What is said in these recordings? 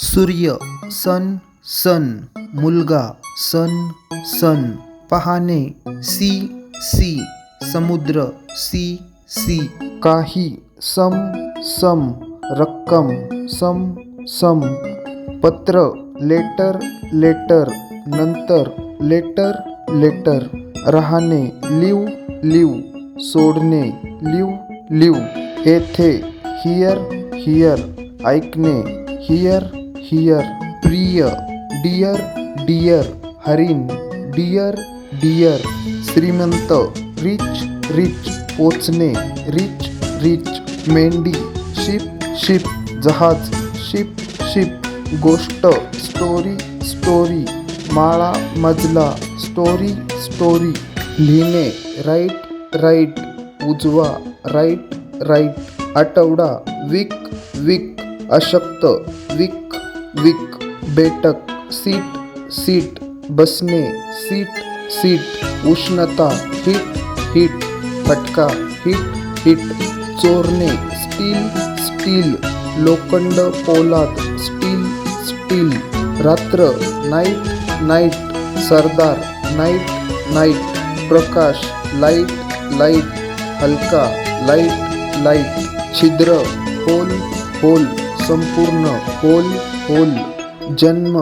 सूर्य सन सन, मुलगा सन सन, पाहणे सी सी, समुद्र सी सी, काही सम सम, रक्कम सम सम, पत्र लेटर लेटर, नंतर लेटर लेटर, राहणे लिव लिव, सोडणे लिव लिव, येथे हियर हियर, ऐकणे हियर हियर, प्रिय डियर डियर, हरिण डियर डियर, श्रीमंत रिच रिच, पोचणे रिच रिच, मेंढी शिप शिप, जहाज शिप शिप, गोष्ट स्टोरी स्टोरी, माळा मजला स्टोरी स्टोरी, लिहिणे राईट राईट, उजवा राईट राईट, आठवडा वीक वीक, अशक्त वीक वीक, बैठक सीट सीट, बसणे सीट सीट, उष्णता हीट हीट, फटका हिट हिट, चोरणे स्टील स्टील, लोखंड पोलाद स्टील स्टील, रात्र नाईट नाईट, सरदार नाईट नाईट, प्रकाश लाईट लाईट, हलका लाईट लाईट, छिद्र होल होल, संपूर्ण होल होल, जन्म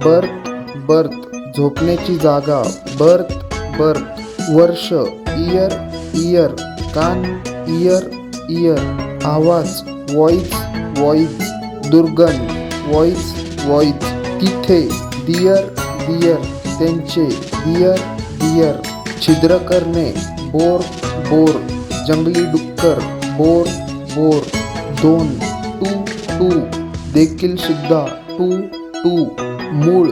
बर्थ बर्थ, झोपण्याची जागा बर्थ बर्थ, वर्ष इयर इयर, कान इयर इयर, आवाज व्हॉइस व्हॉइस, दुर्गंध व्हॉइस व्हॉइस, तिथे दियर दियर, त्यांचे दियर दियर, छिद्र करणे बोर बोर, जंगली डुक्कर बोर बोर, दोन टू टू, देखील सुद्धा टू टू, मूळ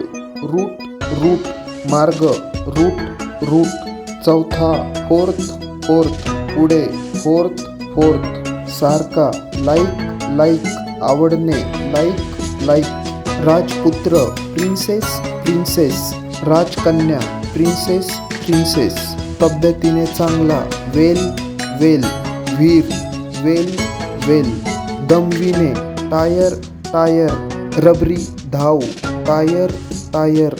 रूट रूट, मार्ग रूट रूट, चौथा फोर्थ फोर्थ, पुढे फोर्थ फोर्थ, सारखा लाईक लाईक, आवडणे लाईक लाईक, राजपुत्र प्रिन्सेस प्रिन्सेस, राजकन्या प्रिन्सेस प्रिन्सेस, तब्येतीने चांगला वेल वेल, वीर वेल वेल, दमविणे टायर टायर, रबरी धाव टायर टायर,